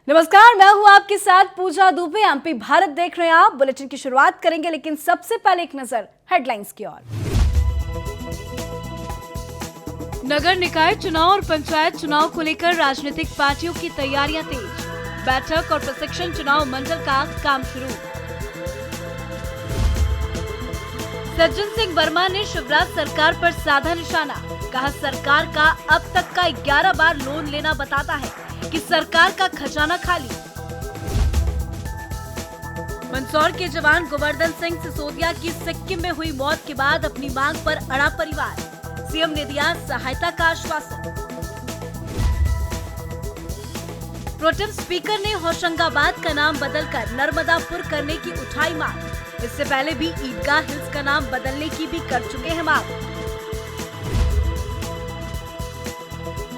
नमस्कार, मैं हूं आपके साथ पूजा दुबे। एमपी भारत देख रहे हैं आप। बुलेटिन की शुरुआत करेंगे, लेकिन सबसे पहले एक नजर हेडलाइंस की ओर। नगर निकाय चुनाव और पंचायत चुनाव को लेकर राजनीतिक पार्टियों की तैयारियां तेज। बैठक और प्रशिक्षण चुनाव मंडल का काम शुरू। सज्जन सिंह वर्मा ने शिवराज सरकार पर साधा निशाना। कहा, सरकार का अब तक का 11 बार लोन लेना बताता है कि सरकार का खजाना खाली। मंदसौर के जवान गोवर्धन सिंह सिसोदिया की सिक्किम में हुई मौत के बाद अपनी मांग पर अड़ा परिवार। सीएम ने दिया सहायता का आश्वासन। प्रोटेम स्पीकर ने होशंगाबाद का नाम बदलकर नर्मदापुर करने की उठाई मांग। इससे पहले भी ईदगाह हिल्स का नाम बदलने की भी कर चुके हैं मांग।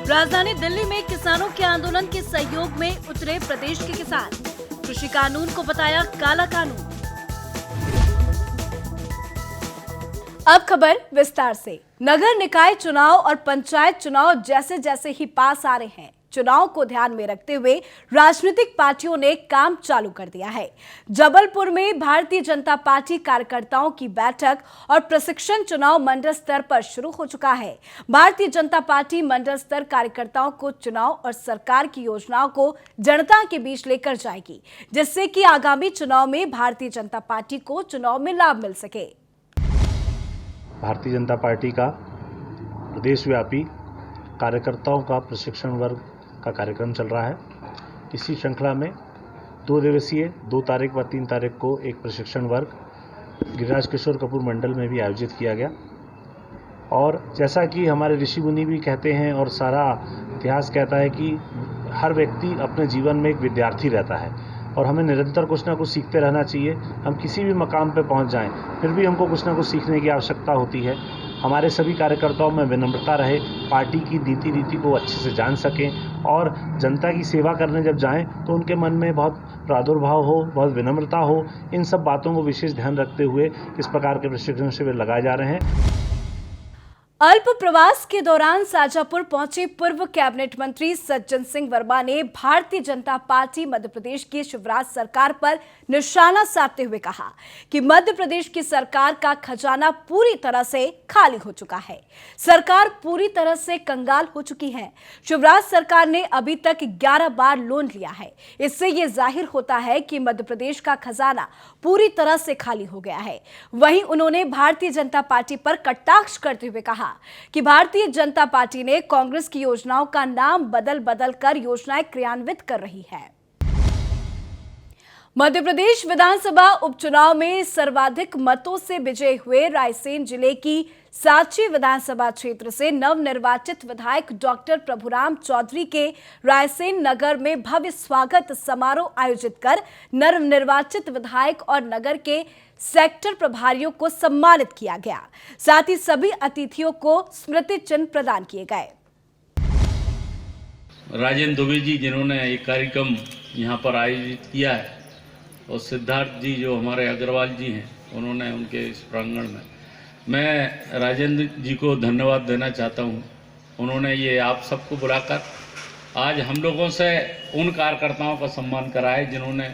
राजधानी दिल्ली में किसानों के आंदोलन के सहयोग में उतरे प्रदेश के किसान। कृषि कानून को बताया काला कानून। अब खबर विस्तार से। नगर निकाय चुनाव और पंचायत चुनाव जैसे जैसे ही पास आ रहे हैं, चुनाव को ध्यान में रखते हुए राजनीतिक पार्टियों ने काम चालू कर दिया है। जबलपुर में भारतीय जनता पार्टी कार्यकर्ताओं की बैठक और प्रशिक्षण चुनाव मंडल स्तर पर शुरू हो चुका है। भारतीय जनता पार्टी मंडल स्तर कार्यकर्ताओं को चुनाव और सरकार की योजनाओं को जनता के बीच लेकर जाएगी, जिससे कि आगामी चुनाव में भारतीय जनता पार्टी को चुनाव में लाभ मिल सके। भारतीय जनता पार्टी का प्रदेशव्यापी कार्यकर्ताओं का प्रशिक्षण वर्ग का कार्यक्रम चल रहा है। इसी श्रृंखला में 2 दिवसीय 2 तारीख व 3 तारीख को एक प्रशिक्षण वर्ग गिरिराज किशोर कपूर मंडल में भी आयोजित किया गया। और जैसा कि हमारे ऋषि मुनि भी कहते हैं और सारा इतिहास कहता है कि हर व्यक्ति अपने जीवन में एक विद्यार्थी रहता है और हमें निरंतर कुछ ना कुछ सीखते रहना चाहिए। हम किसी भी मकाम पर पहुंच जाएं, फिर भी हमको कुछ ना कुछ सीखने की आवश्यकता होती है। हमारे सभी कार्यकर्ताओं में विनम्रता रहे, पार्टी की नीति रीति को अच्छे से जान सकें और जनता की सेवा करने जब जाएं तो उनके मन में बहुत प्रादुर्भाव हो, बहुत विनम्रता हो। इन सब बातों को विशेष ध्यान रखते हुए इस प्रकार के प्रशिक्षण शिविर लगाए जा रहे हैं। अल्प प्रवास के दौरान शाजापुर पहुंचे पूर्व कैबिनेट मंत्री सज्जन सिंह वर्मा ने भारतीय जनता पार्टी मध्य प्रदेश की शिवराज सरकार पर निशाना साधते हुए कहा कि मध्य प्रदेश की सरकार का खजाना पूरी तरह से खाली हो चुका है। सरकार पूरी तरह से कंगाल हो चुकी है। शिवराज सरकार ने अभी तक 11 बार लोन लिया है। इससे यह जाहिर होता है कि मध्य प्रदेश का खजाना पूरी तरह से खाली हो गया है। वहीं उन्होंने भारतीय जनता पार्टी पर कटाक्ष करते हुए कहा कि भारतीय जनता पार्टी ने कांग्रेस की योजनाओं का नाम बदल कर योजनाएं क्रियान्वित कर रही है। मध्य प्रदेश विधानसभा उपचुनाव में सर्वाधिक मतों से विजयी हुए रायसेन जिले की सांची विधानसभा क्षेत्र से नवनिर्वाचित विधायक डॉक्टर प्रभुराम चौधरी के रायसेन नगर में भव्य स्वागत समारोह आयोजित कर नवनिर्वाचित विधायक और नगर के सेक्टर प्रभारियों को सम्मानित किया गया। साथ ही सभी अतिथियों को स्मृति चिन्ह प्रदान किए गए। राजेंद्र दुबे जी जिन्होंने एक कार्यक्रम यहाँ पर आयोजित किया है और सिद्धार्थ जी जो हमारे अग्रवाल जी हैं उन्होंने उनके इस प्रांगण में, मैं राजेंद्र जी को धन्यवाद देना चाहता हूँ। उन्होंने ये आप सबको बुलाकर आज हम लोगों से उन कार्यकर्ताओं का सम्मान कराया जिन्होंने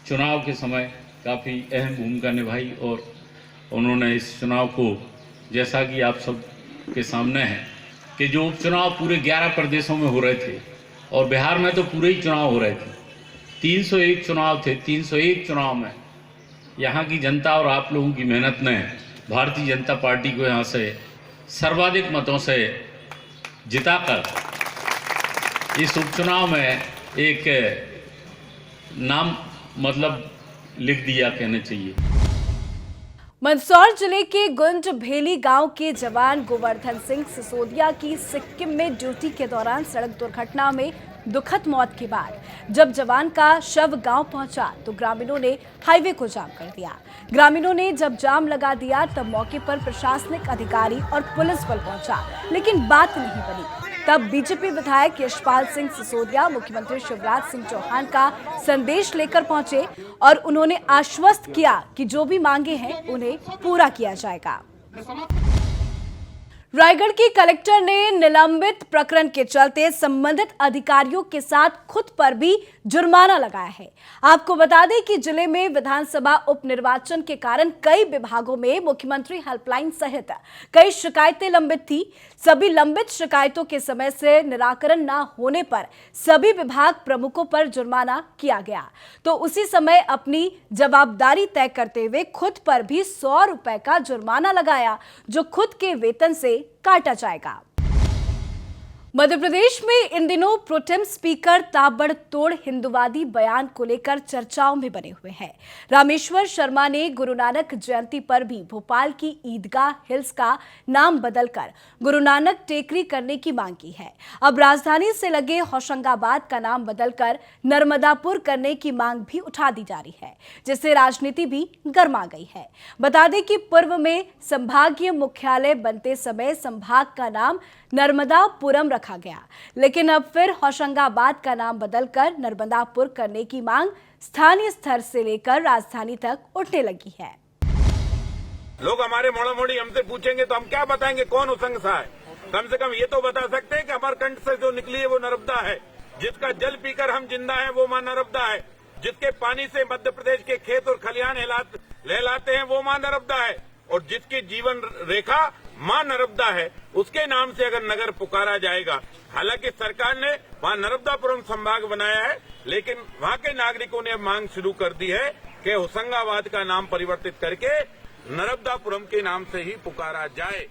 चुनाव के समय काफ़ी अहम भूमिका निभाई और उन्होंने इस चुनाव को, जैसा कि आप सब के सामने है कि जो उपचुनाव पूरे 11 प्रदेशों में हो रहे थे और बिहार में तो पूरे ही चुनाव हो रहे थे, 301 चुनाव थे। 301 चुनाव में यहाँ की जनता और आप लोगों की मेहनत ने भारतीय जनता पार्टी को यहाँ से सर्वाधिक मतों से जिताकर इस उपचुनाव में एक नाम लिख दिया कहना चाहिए। मंदसौर जिले के गुंज भेली गांव के जवान गोवर्धन सिंह सिसोदिया की सिक्किम में ड्यूटी के दौरान सड़क दुर्घटना में दुखद मौत के बाद जब जवान का शव गांव पहुंचा तो ग्रामीणों ने हाईवे को जाम कर दिया। ग्रामीणों ने जब जाम लगा दिया तब मौके पर प्रशासनिक अधिकारी और पुलिस बल पहुंचा, लेकिन बात नहीं बनी। तब बीजेपी विधायक यशपाल सिंह सिसोदिया मुख्यमंत्री शिवराज सिंह चौहान का संदेश लेकर पहुंचे और उन्होंने आश्वस्त किया कि जो भी मांगे हैं उन्हें पूरा किया जाएगा। रायगढ़ की कलेक्टर ने निलंबित प्रकरण के चलते संबंधित अधिकारियों के साथ खुद पर भी जुर्माना लगाया है। आपको बता दें कि जिले में विधानसभा उपनिर्वाचन के कारण कई विभागों में मुख्यमंत्री हेल्पलाइन सहित कई शिकायतें लंबित थी। सभी लंबित शिकायतों के समय से निराकरण न होने पर सभी विभाग प्रमुखों पर जुर्माना किया गया, तो उसी समय अपनी जवाबदारी तय करते हुए खुद पर भी 100 रुपए का जुर्माना लगाया, जो खुद के वेतन से काटा जाएगा। मध्य प्रदेश में इन दिनों प्रोटेम स्पीकर ताबड़तोड़ हिंदुवादी बयान को लेकर चर्चाओं में बने हुए हैं। रामेश्वर शर्मा ने गुरु नानक जयंती पर भी भोपाल की ईदगाह हिल्स का नाम बदलकर गुरु नानक टेकरी करने की मांग की है। अब राजधानी से लगे होशंगाबाद का नाम बदलकर नर्मदापुर करने की मांग भी उठा दी जा रही है, जिससे राजनीति भी गर्मा गई है। बता दें कि पूर्व में संभागीय मुख्यालय बनते समय संभाग का नाम नर्मदापुरम रखा गया, लेकिन अब फिर होशंगाबाद का नाम बदलकर नर्मदापुर करने की मांग स्थानीय स्तर से लेकर राजधानी तक उठने लगी है। लोग हमारे मोड़ा मोड़ी हमसे पूछेंगे तो हम क्या बताएंगे कौन होशंगा है। कम से कम ये तो बता सकते हैं कि अमरकंट से जो निकली है वो नर्मदा है, जिसका जल पीकर हम जिंदा हैं वो मां नर्मदा है, जिसके पानी से मध्य प्रदेश के खेत और खलिहान लहलाते हैं वो मां नर्मदा है, और जिसकी जीवन रेखा मां नर्मदा है, उसके नाम से अगर नगर पुकारा जाएगा। हालांकि सरकार ने वहां नर्मदापुरम संभाग बनाया है, लेकिन वहां के नागरिकों ने मांग शुरू कर दी है कि होशंगाबाद का नाम परिवर्तित करके नर्मदापुरम के नाम से ही पुकारा जाए।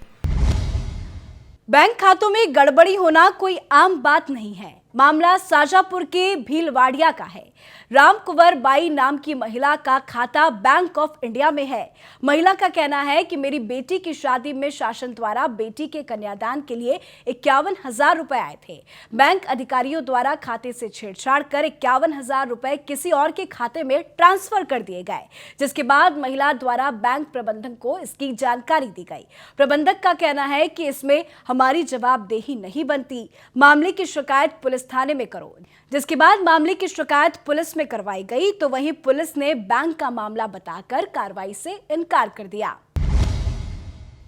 बैंक खातों में गड़बड़ी होना कोई आम बात नहीं है। मामला शाजापुर के भीलवाड़िया का है। राम कुंवर बाई नाम की महिला का खाता बैंक ऑफ इंडिया में है। महिला का कहना है कि मेरी बेटी की शादी में शासन द्वारा बेटी के कन्यादान के लिए 51,000 रुपए आए थे। बैंक अधिकारियों द्वारा खाते से छेड़छाड़ कर 51,000 रुपए किसी और के खाते में ट्रांसफर कर दिए गए, जिसके बाद महिला द्वारा बैंक प्रबंधक को इसकी जानकारी दी गई। प्रबंधक का कहना है कि इसमें हमारी जवाबदेही नहीं बनती, मामले की शिकायत पुलिस थाने में करो। जिसके बाद मामले की शिकायत पुलिस में करवाई गई, तो वहीं पुलिस ने बैंक का मामला बताकर कार्रवाई से इनकार कर दिया।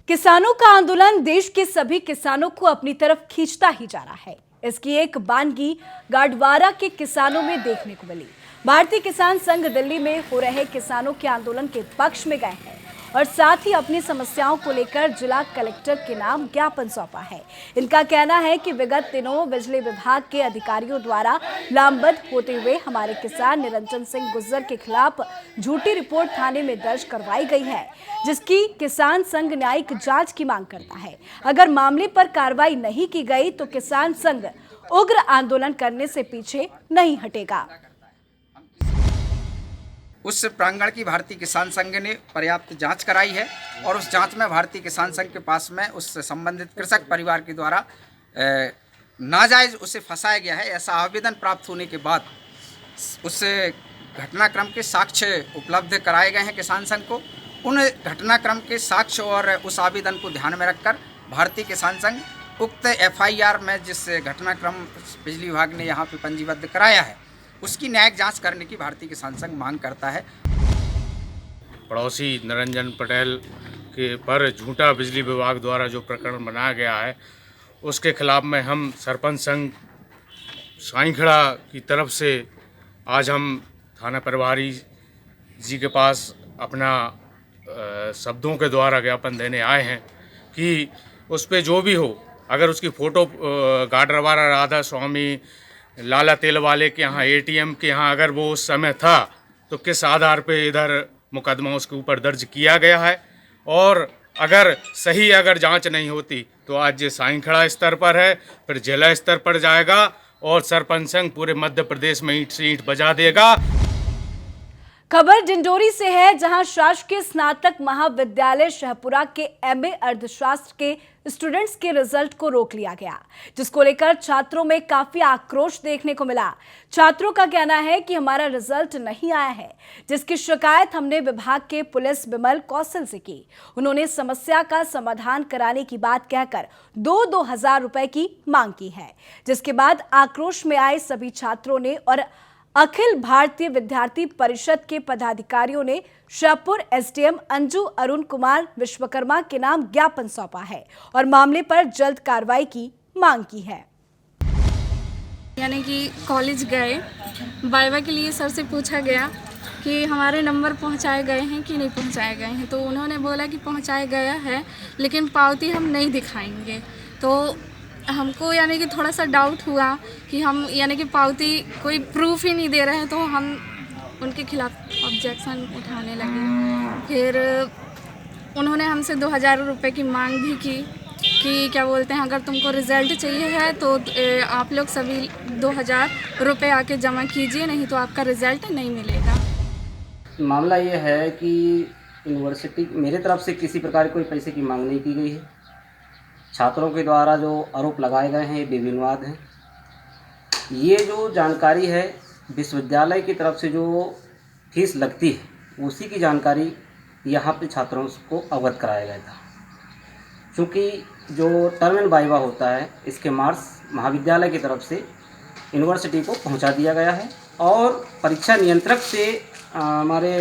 किसानों का आंदोलन देश के सभी किसानों को अपनी तरफ खींचता ही जा रहा है। इसकी एक बानगी गाडवारा के किसानों में देखने को मिली। भारतीय किसान संघ दिल्ली में हो रहे किसानों के आंदोलन के पक्ष में गए हैं और साथ ही अपनी समस्याओं को लेकर जिला कलेक्टर के नाम ज्ञापन सौंपा है। इनका कहना है कि विगत दिनों बिजली विभाग के अधिकारियों द्वारा लामबंद होते हुए हमारे किसान निरंजन सिंह गुर्जर के खिलाफ झूठी रिपोर्ट थाने में दर्ज करवाई गई है, जिसकी किसान संघ न्यायिक जांच की मांग करता है। अगर मामले पर कार्रवाई नहीं की गई तो किसान संघ उग्र आंदोलन करने से पीछे नहीं हटेगा। उस प्रांगण की भारतीय किसान संघ ने पर्याप्त जांच कराई है और उस जांच में भारतीय किसान संघ के पास में उस संबंधित कृषक परिवार के द्वारा नाजायज उसे फंसाया गया है, ऐसा आवेदन प्राप्त होने के बाद उस घटनाक्रम के साक्ष्य उपलब्ध कराए गए हैं किसान संघ को। उन घटनाक्रम के साक्ष्य और उस आवेदन को ध्यान में रखकर भारतीय किसान संघ उक्त FIR में जिस घटनाक्रम बिजली विभाग ने यहाँ पे पंजीबद्ध कराया है उसकी न्यायिक जांच करने की भारतीय किसान संघ मांग करता है। पड़ोसी निरंजन पटेल के पर झूठा बिजली विभाग द्वारा जो प्रकरण बनाया गया है उसके खिलाफ में हम सरपंच संघ साईंखड़ा की तरफ से आज हम थाना प्रभारी जी के पास अपना शब्दों के द्वारा ज्ञापन देने आए हैं कि उस पर जो भी हो, अगर उसकी फ़ोटो गाडरवारा राधा स्वामी लाला तेल वाले के यहाँ ATM के यहाँ अगर वो उस समय था तो किस आधार पे इधर मुकदमा उसके ऊपर दर्ज किया गया है, और अगर सही अगर जांच नहीं होती तो आज ये साईंखड़ा स्तर पर है, फिर जिला स्तर पर जाएगा और सरपंच संघ पूरे मध्य प्रदेश में ईंट से ईंट बजा देगा। खबर डिंडोरी से है, जहां शासकीय स्नातक महाविद्यालय शहपुरा के MA अर्थशास्त्र के स्टूडेंट्स के रिजल्ट को रोक लिया गया, जिसको लेकर छात्रों में काफी आक्रोश देखने को मिला। छात्रों का कहना है कि हमारा रिजल्ट नहीं आया है, जिसकी शिकायत हमने विभाग के पुलिस बिमल कौशल से की। उन्होंने समस्या का समाधान कराने की बात कहकर 2,000 रुपए की मांग की है, जिसके बाद आक्रोश में आए सभी छात्रों ने और अखिल भारतीय विद्यार्थी परिषद के पदाधिकारियों ने श्योपुर एसडीएम अंजू अरुण कुमार विश्वकर्मा के नाम ज्ञापन सौंपा है और मामले पर जल्द कार्रवाई की मांग की है। यानी कि कॉलेज गए, वाइवा के लिए सर से पूछा गया कि हमारे नंबर पहुंचाए गए हैं कि नहीं पहुंचाए गए हैं, तो उन्होंने बोला कि पहुंचाया गया है लेकिन पावती हम नहीं दिखाएंगे। तो हमको यानी कि थोड़ा सा डाउट हुआ कि हम यानी कि पावती कोई प्रूफ ही नहीं दे रहे हैं, तो हम उनके खिलाफ ऑब्जेक्शन उठाने लगे। फिर उन्होंने हमसे 2000 रुपये की मांग भी की कि क्या बोलते हैं, अगर तुमको रिज़ल्ट चाहिए है तो आप लोग सभी 2000 रुपये आके जमा कीजिए, नहीं तो आपका रिज़ल्ट नहीं मिलेगा। मामला ये है कि यूनिवर्सिटी मेरे तरफ से किसी प्रकार की कोई पैसे की मांग नहीं की गई है। छात्रों के द्वारा जो आरोप लगाए गए हैं ये बेबुनियाद हैं। ये जो जानकारी है विश्वविद्यालय की तरफ से जो फीस लगती है उसी की जानकारी यहाँ पे छात्रों को अवगत कराया गया था। क्योंकि जो टर्म एंड वाइवा होता है इसके मार्क्स महाविद्यालय की तरफ से यूनिवर्सिटी को पहुँचा दिया गया है और परीक्षा नियंत्रक से हमारे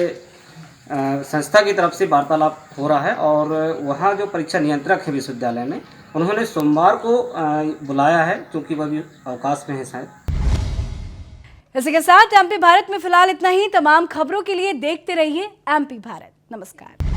संस्था की तरफ से वार्तालाप हो रहा है और वहाँ जो परीक्षा नियंत्रक है विश्वविद्यालय में उन्होंने सोमवार को बुलाया है, क्योंकि वह भी अवकाश में है शायद। इसी के साथ एमपी भारत में फिलहाल इतना ही। तमाम खबरों के लिए देखते रहिए एमपी भारत। नमस्कार।